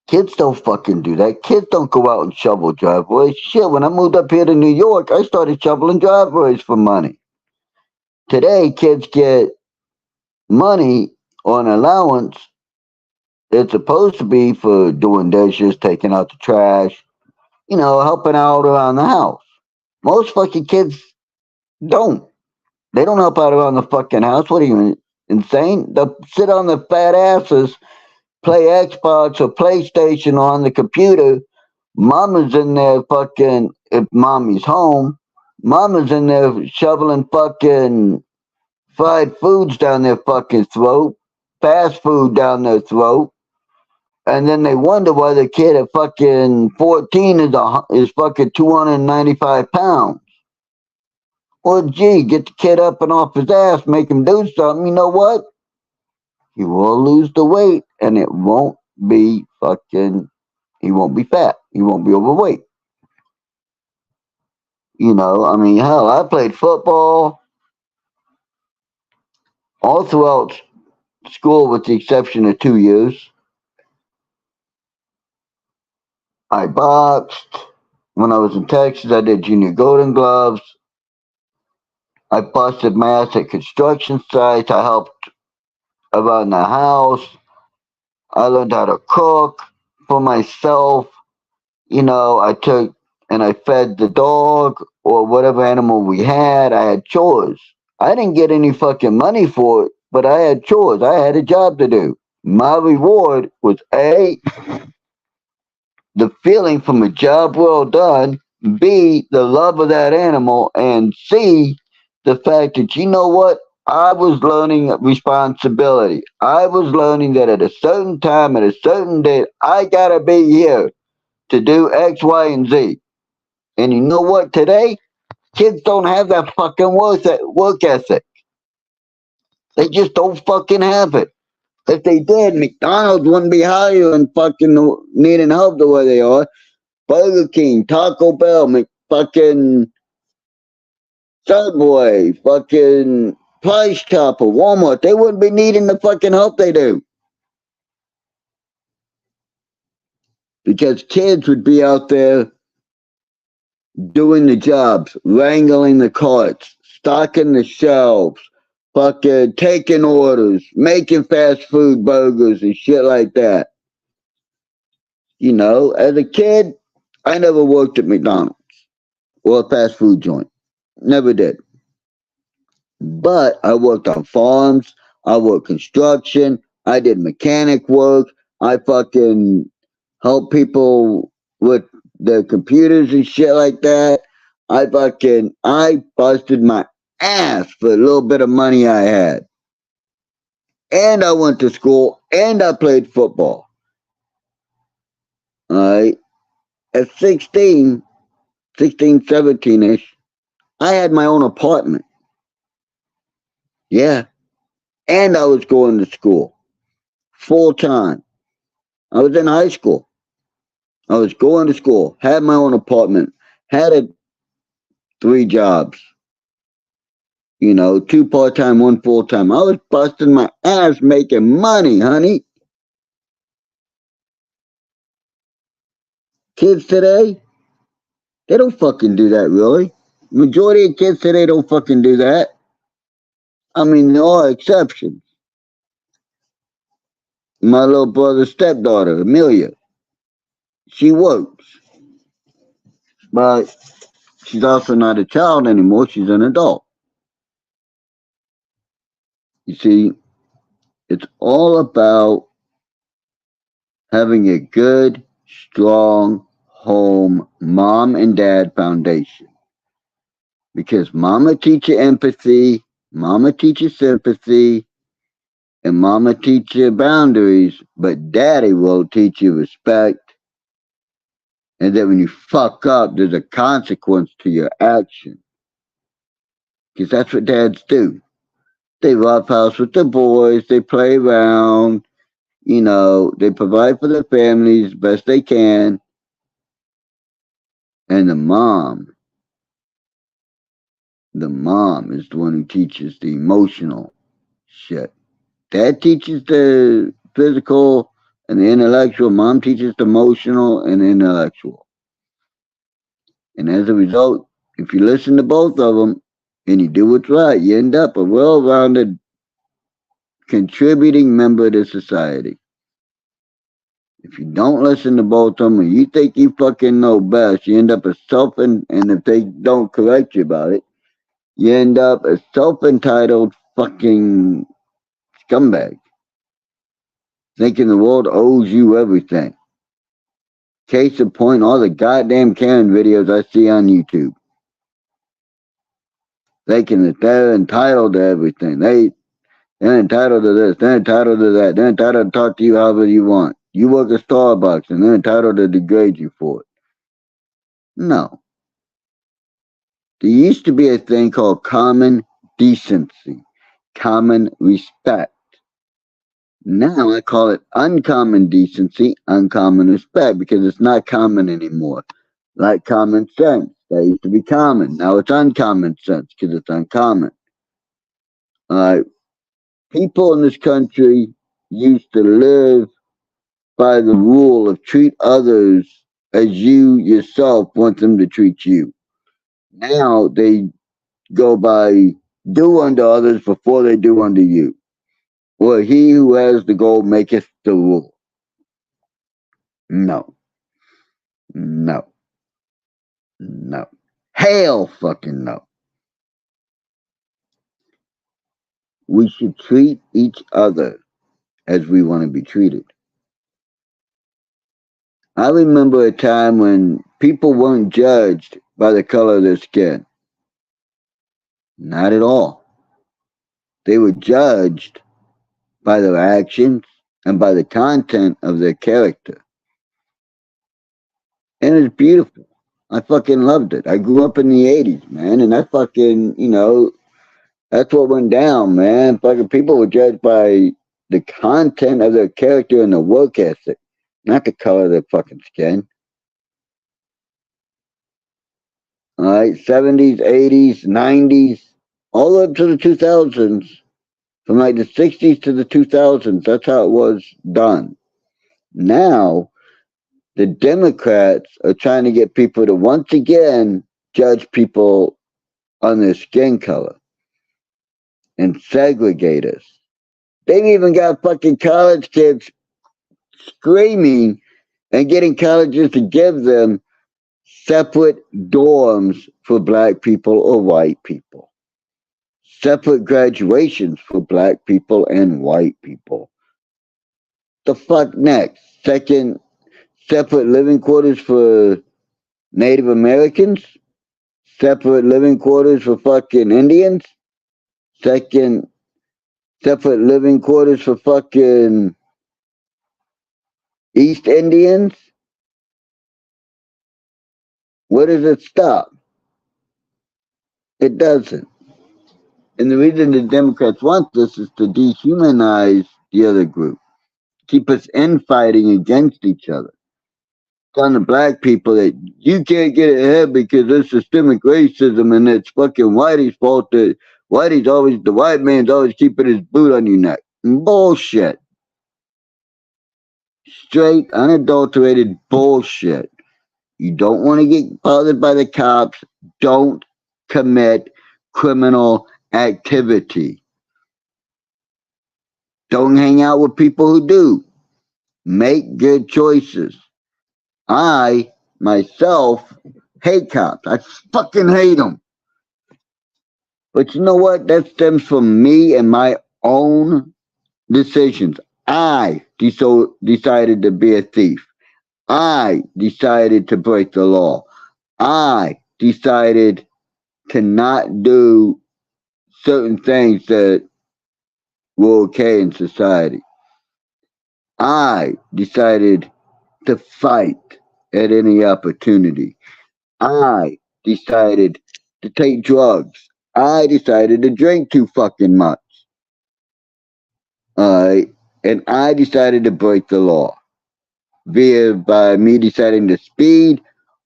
S2: kids don't fucking do that. Kids don't go out and shovel driveways. Shit, when I moved up here to New York, I started shoveling driveways for money. Today, kids get money on allowance. It's supposed to be for doing dishes, taking out the trash, helping out around the house. Most fucking kids don't. They don't help out around the fucking house. What are you, insane? They'll sit on their fat asses, play Xbox or PlayStation on the computer. Mama's in there fucking, if mommy's home, mama's in there shoveling fucking fried foods down their fucking throat, fast food down their throat. And then they wonder why the kid at fucking 14 is fucking 295 pounds. Well, gee, get the kid up and off his ass, make him do something. You know what? He will lose the weight, and it won't be fucking. He won't be fat. He won't be overweight. You know, I mean, hell, I played football all throughout school, with the exception of 2 years. I boxed. When I was in Texas, I did junior Golden Gloves. I busted my ass at construction sites. I helped around the house. I learned how to cook for myself. You know, I took and I fed the dog or whatever animal we had. I had chores. I didn't get any fucking money for it, but I had chores. I had a job to do. My reward was A, the feeling from a job well done, B, the love of that animal, and C, the fact that, you know what? I was learning responsibility. I was learning that at a certain time, at a certain date, I gotta be here to do X, Y, and Z. And you know what? Today, kids don't have that fucking work ethic. They just don't fucking have it. If they did, McDonald's wouldn't be hiring fucking needing help the way they are. Burger King, Taco Bell, fucking Subway, fucking Price Chopper, Walmart, they wouldn't be needing the fucking help they do. Because kids would be out there doing the jobs, wrangling the carts, stocking the shelves, fucking taking orders, making fast food burgers and shit like that. You know, as a kid, I never worked at McDonald's or a fast food joint. Never did. But I worked on farms. I worked construction. I did mechanic work. I fucking helped people with their computers and shit like that. I busted my ass for a little bit of money I had. And I went to school and I played football. Alright. At 16, 17-ish, I had my own apartment. Yeah. And I was going to school. Full time. I was in high school. I was going to school. Had my own apartment. Had 3 jobs. You know, 2 part-time, 1 full-time. I was busting my ass making money, honey. Kids today, they don't fucking do that, really. Majority of kids today don't fucking do that. I mean, there are exceptions. My little brother's stepdaughter, Amelia, she works. But she's also not a child anymore. She's an adult. You see, it's all about having a good, strong home, mom and dad foundation. Because mama teaches empathy, mama teaches sympathy, and mama teaches you boundaries, but daddy will teach you respect. And that when you fuck up, there's a consequence to your action. Because that's what dads do. They roughhouse with the boys, they play around, you know, they provide for their families best they can. And the mom is the one who teaches the emotional shit. Dad teaches the physical and the intellectual. Mom teaches the emotional and the intellectual. And as a result, if you listen to both of them and you do what's right, you end up a well-rounded, contributing member to society. If you don't listen to both of them and you think you fucking know best, you end up a and if they don't correct you about it, you end up a self-entitled fucking scumbag. Thinking the world owes you everything. Case in point, all the goddamn Karen videos I see on YouTube. Thinking that they're entitled to everything. They're entitled to this, they're entitled to that, they're entitled to talk to you however you want. You work at Starbucks and they're entitled to degrade you for it. No. There used to be a thing called common decency, common respect. Now I call it uncommon decency, uncommon respect, because it's not common anymore. Like common sense. That used to be common. Now it's uncommon sense because it's uncommon. People in this country used to live by the rule of treat others as you yourself want them to treat you. Now they go by do unto others before they do unto you. Or he who has the goal maketh the rule. No. No. No. Hell fucking no. We should treat each other as we want to be treated. I remember a time when people weren't judged by the color of their skin. Not at all. They were judged by their actions and by the content of their character. And it's beautiful. I fucking loved it. I grew up in the 80s, man, and I fucking, that's what went down, man. Fucking people were judged by the content of their character and the work ethic, not the color of their fucking skin. All right, 70s, 80s, 90s, all up to the 2000s. From like the 60s to the 2000s, that's how it was done. Now, the Democrats are trying to get people to once again judge people on their skin color and segregate us. They've even got fucking college kids screaming and getting colleges to give them separate dorms for black people or white people. Separate graduations for black people and white people. The fuck next? Second, separate living quarters for Native Americans? Separate living quarters for fucking Indians? Second, separate living quarters for fucking East Indians? Where does it stop? It doesn't. And the reason the Democrats want this is to dehumanize the other group, keep us infighting against each other. Telling the black people that you can't get ahead because there's systemic racism and it's fucking Whitey's fault that the white man's always keeping his boot on your neck. Bullshit. Straight, unadulterated bullshit. You don't want to get bothered by the cops. Don't commit criminal activity. Don't hang out with people who do. Make good choices. I, myself, hate cops. I fucking hate them. But you know what? That stems from me and my own decisions. I decided to be a thief. I decided to break the law. I decided to not do certain things that were okay in society. I decided to fight at any opportunity. I decided to take drugs. I decided to drink too fucking much. And I decided to break the law. By me deciding to speed,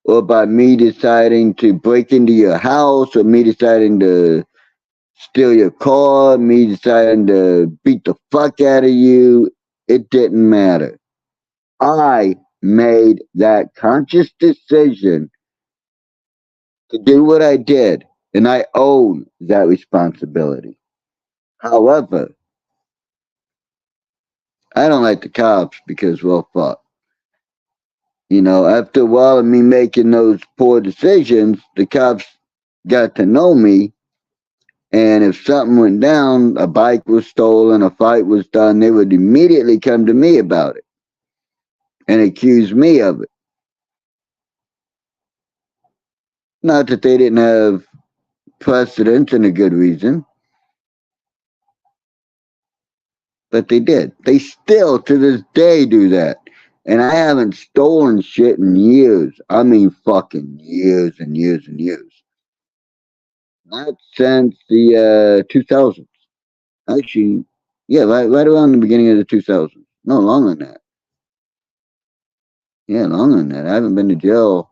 S2: or by me deciding to break into your house, or me deciding to steal your car, me deciding to beat the fuck out of you. It didn't matter. I made that conscious decision to do what I did, and I own that responsibility. However, I don't like the cops because, well, fuck. After a while of me making those poor decisions, the cops got to know me. And if something went down, a bike was stolen, a fight was done, they would immediately come to me about it and accuse me of it. Not that they didn't have precedent and a good reason, but they did. They still, to this day, do that. And I haven't stolen shit in years. I mean fucking years and years and years. Not since the 2000s. Actually, yeah, right around the beginning of the 2000s. No, longer than that. Yeah, longer than that. I haven't been to jail.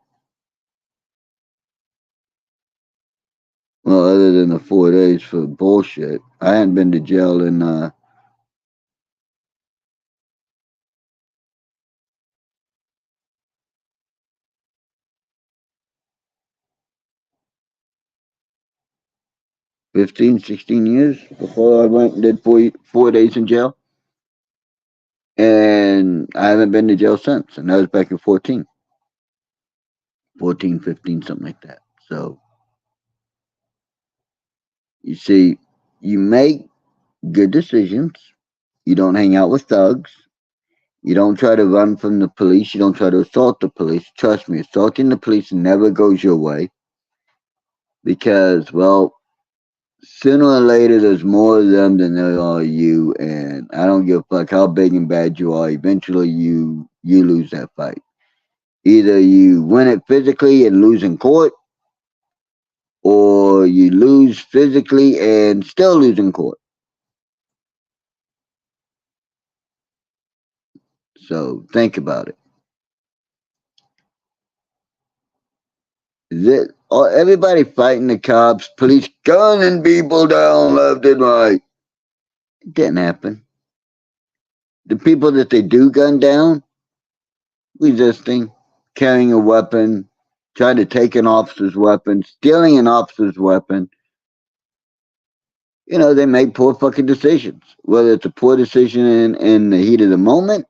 S2: Well, other than the 4 days for bullshit. I hadn't been to jail in 15, 16 years before I went and did 4 days in jail. And I haven't been to jail since. And that was back in 14, 15, something like that. So, you see, you make good decisions. You don't hang out with thugs. You don't try to run from the police. You don't try to assault the police. Trust me, assaulting the police never goes your way because, well, sooner or later there's more of them than there are you, and I don't give a fuck how big and bad you are. Eventually, you lose that fight. Either you win it physically and lose in court, or you lose physically and still lose in court. So think about it. Everybody fighting the cops, police gunning people down left and right. It didn't happen. The people that they do gun down, resisting, carrying a weapon, trying to take an officer's weapon, stealing an officer's weapon. You know, they make poor fucking decisions. Whether it's a poor decision in the heat of the moment,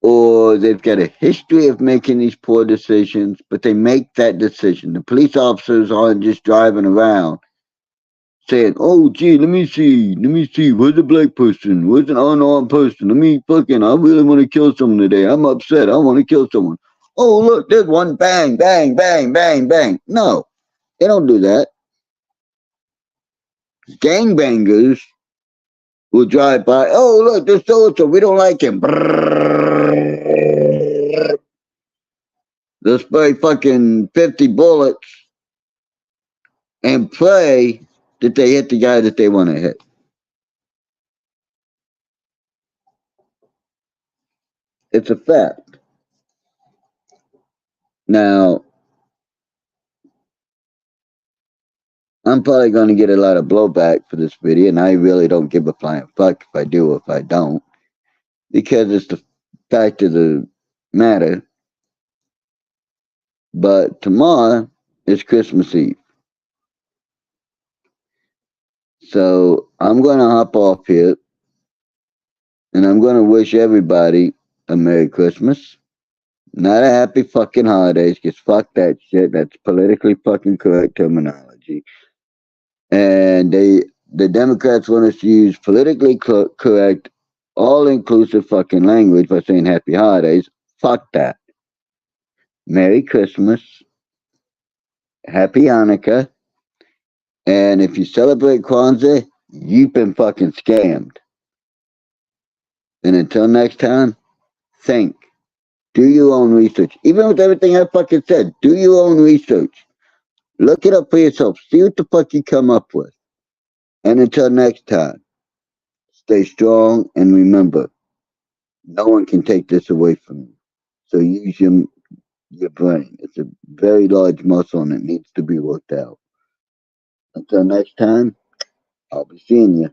S2: or they've got a history of making these poor decisions, but they make that decision. The police officers aren't just driving around saying, "Oh, gee, let me see, where's a black person? Where's an unarmed person? I really want to kill someone today. I'm upset. I want to kill someone. Oh, look, there's one, bang, bang, bang, bang, bang." No, they don't do that. Gangbangers will drive by, "Oh, look, there's so-and-so, we don't like him." They'll spray fucking 50 bullets and pray that they hit the guy that they want to hit. It's a fact. Now, I'm probably going to get a lot of blowback for this video, and I really don't give a flying fuck if I do or if I don't, because it's the fact of the matter. But tomorrow is Christmas Eve. So I'm going to hop off here, and I'm going to wish everybody a Merry Christmas. Not a happy fucking holidays, because fuck that shit. That's politically fucking correct terminology. And the Democrats want us to use politically correct, all-inclusive fucking language by saying happy holidays. Fuck that. Merry Christmas. Happy Hanukkah. And if you celebrate Kwanzaa, you've been fucking scammed. And until next time, think. Do your own research. Even with everything I fucking said, do your own research. Look it up for yourself. See what the fuck you come up with. And until next time, stay strong and remember, no one can take this away from you. So use your brain. It's a very large muscle and it needs to be worked out. Until next time, I'll be seeing you.